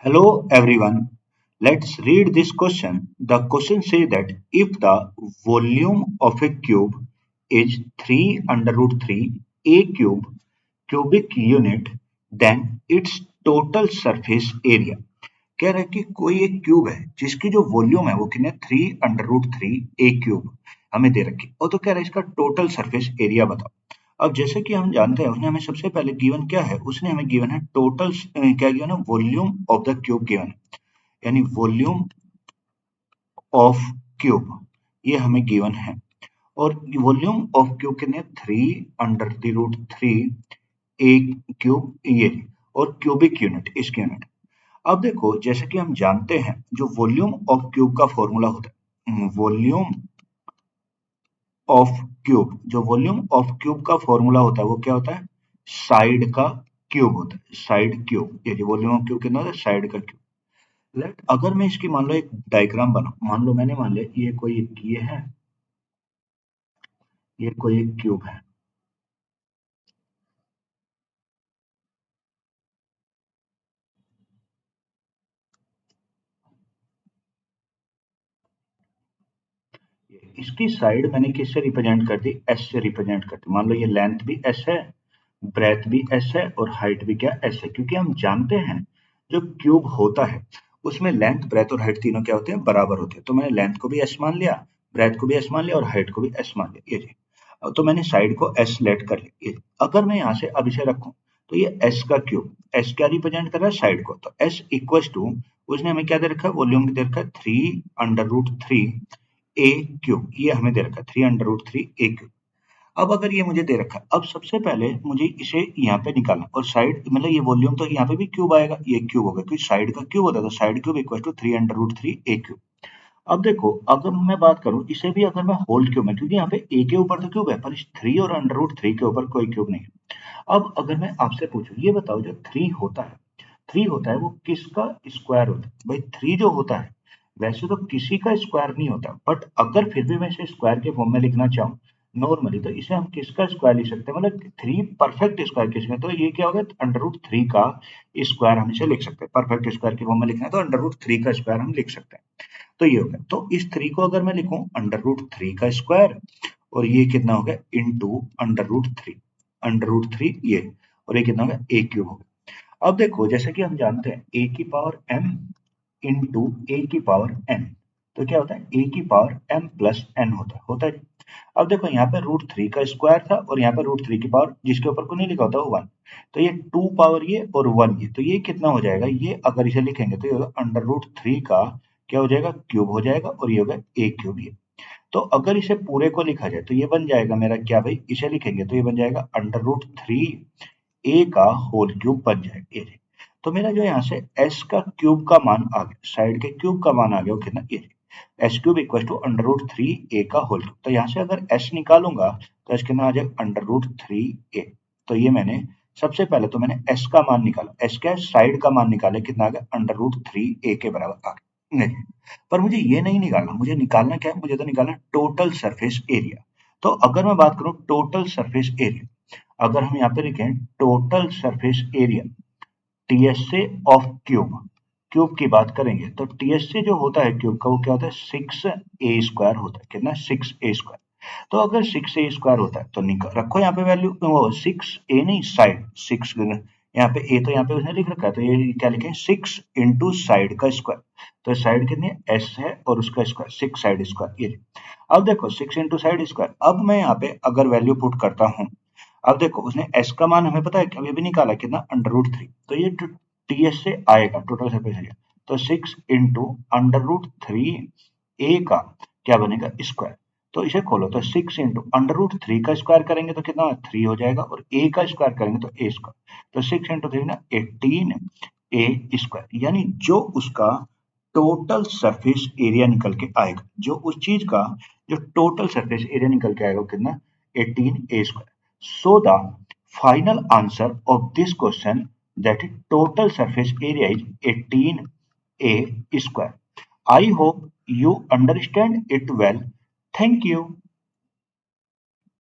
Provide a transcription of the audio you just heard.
Hello everyone. Let's read this question. The question says that if the volume of a cube is 3 under root 3 a cube cubic unit, then its total surface area. कह रहा है कि कोई एक cube है जिसकी जो volume है वो कितने 3 अंडर रूट 3 ए क्यूब हमें दे रखी और तो कह रहा है इसका टोटल सरफेस एरिया बताओ। अब जैसे कि हम जानते हैं उसने हमें सबसे पहले गिवन क्या है, उसने हमें गिवन है टोटल क्या गिवन है, volume of the cube given है, यानी वॉल्यूम ऑफ क्यूब ये हमें गिवन है। और वॉल्यूम ऑफ क्यूब कितने 3 under the root 3 a cube ये, और क्यूबिक यूनिट इसकी यूनिट। अब देखो जैसे कि हम जानते हैं जो वॉल्यूम ऑफ क्यूब का फॉर्मूला होता है, वॉल्यूम ऑफ क्यूब, जो वॉल्यूम ऑफ क्यूब का फॉर्मूला होता है वो क्या होता है, साइड का क्यूब होता है, साइड क्यूब। ये वॉल्यूम ऑफ क्यूब कितना होता है, साइड का क्यूब। लेट अगर मैं इसकी मान लो एक डायग्राम बनाऊं, मान लो मैंने मान लिया ये कोई एक ये है, ये कोई एक क्यूब है। इसकी साइड मैंने किससे रिप्रेजेंट कर दी, एस से रिप्रेजेंट कर दी। मान लो ये लेंथ भी एस है, ब्रेथ भी एस है और हाइट भी क्या एस है, क्योंकि हम जानते हैं जो क्यूब होता है उसमें लेंथ ब्रेथ और हाइट तीनों क्या होते हैं, बराबर होते हैं। तो मैंने लेंथ को भी एस मान लिया, ब्रेथ को भी एस मान लिया और हाइट को भी एस मान लिया। ये जी, तो मैंने साइड को एस लेट कर लिया। अगर मैं यहाँ से अब इसे रखूं तो ये एस का क्यूब, एस क्या रिप्रेजेंट कर रहा है, साइड को। तो एस इक्वल टू, उसने हमें क्या दे रखा है, वॉल्यूम दे रखा है 3 अंडर रूट 3 ए क्यूब, ये हमें दे रखा है 3 अंडर रूट 3 ए क्यूब। अब अगर ये मुझे दे रखा है, अब सबसे पहले मुझे इसे यहाँ पे निकालना, और साइड मतलब ये वॉल्यूम तो यहाँ पे भी क्यूब आएगा, ये क्यूब होगा क्योंकि साइड का क्यूब होता है, तो side cube equal to 3 under root 3 a cube. अब देखो अगर मैं बात करूं इसे भी, अगर मैं होल क्यूब में, क्योंकि यहाँ पे ए के ऊपर तो क्यूब है पर इस 3 और अंडर रूट 3 के ऊपर कोई क्यूब नहीं है। अब अगर मैं आपसे पूछूं ये बताओ जो 3 होता है, 3 होता है वो किसका स्क्वायर होता है। भाई 3 जो होता है वैसे तो किसी का स्क्वायर नहीं होता, बट अगर फिर भी मैं इसे स्क्वायर के फॉर्म में लिखना चाहूँ नॉर्मली, तो इसे हम किसका स्क्वायर लिख सकते हैं, मतलब 3 परफेक्ट स्क्वायर किसमें, तो ये क्या होगा, अंडर रूट 3 का स्क्वायर हम इसे लिख सकते हैं। परफेक्ट स्क्वायर के फॉर्म में लिखना है तो अंडर रूट 3 का स्क्वायर हम लिख सकते हैं। तो ये हो गया, तो इस 3 को अगर मैं लिखूं अंडर रूट 3 का स्क्वायर, और ये कितना हो गया into under root 3, under root 3 ये, और ये कितना हो गया ए क्यूब हो गया। अब देखो जैसे कि हम जानते हैं ए की पावर m इंटू ए की पावर n, तो क्या होता है ए की पावर m प्लस n होता है जी। अब देखो यहाँ पे रूट 3 का स्क्वायर था और यहाँ पे रूट 3 की पावर जिसके ऊपर को नहीं लिखा होता वो 1, तो ये 2 पावर ये और 1 ये, तो ये कितना हो जाएगा, ये अगर इसे लिखेंगे तो ये होगा अंडर रूट 3 का क्या हो जाएगा, क्यूब हो जाएगा, और ये होगा ए क्यूब ये। तो अगर इसे पूरे को लिखा जाए तो ये बन जाएगा मेरा क्या भाई, इसे लिखेंगे तो ये बन जाएगा अंडर रूट 3 ए का होल क्यूब बन जाएगा ये। तो मेरा जो यहाँ से एस का क्यूब का मान आ गया, साइड के क्यूब का मान आ गया वो कितना, ये s cube equal to under root 3 a का होल क्यूब। तो यहाँ से अगर एस निकालूंगा तो एस कितना आ जाएगा अंडर रूट 3 ए। तो ये मैंने सबसे पहले तो मैंने एस का मान निकाला, एस क्या साइड का मान निकाला, कितना आ गया अंडर रूट 3 ए के बराबर आ गया। नहीं, पर मुझे ये नहीं निकालना, मुझे निकालना क्या है, मुझे तो निकालना टोटल सरफेस एरिया। तो अगर मैं बात करूं टोटल सरफेस एरिया, अगर हम यहाँ पे लिखें total surface area TSA of cube, cube की बात करेंगे तो टीएसए जो होता है क्यूब का वो क्या होता है 6a² होता है, कितना 6a²। तो अगर 6a² होता है तो रखो यहाँ पे वैल्यू, वो 6a नहीं साइड 6, यहाँ पे ए तो यहाँ पे उसने लिख रखा है तो ये क्या लिखें 6 इंटू साइड का स्क्वायर। तो साइड कितनी है एस है और उसका स्क्वायर 6 साइड स्क्वायर ये। अब देखो 6 इंटू साइड स्क्वायर, अब मैं यहाँ पे अगर वैल्यू पुट करता हूँ, अब देखो उसने एस का मान हमें पता है कि अभी भी निकाला कितना अंडर रूट 3, तो ये टीएस से आएगा टोटल सरफेस एरिया, तो 6 इंटू अंडर रूट 3 ए का क्या बनेगा स्क्वायर। तो इसे खोलो तो 6 इंटू अंडर रूट 3 का स्क्वायर करेंगे तो कितना 3 हो जाएगा, और ए का स्क्वायर करेंगे तो ए स्क्वायर, तो 6 इंटू 3 ना 18 ए स्क्वायर, यानी जो उसका टोटल सरफेस एरिया निकल के आएगा, जो उस चीज का जो टोटल सरफेस एरिया निकल के आएगा वो कितना 18 ए square. So the final answer of this question, that is total surface area, is 18 a square. I hope you understand it well. Thank you.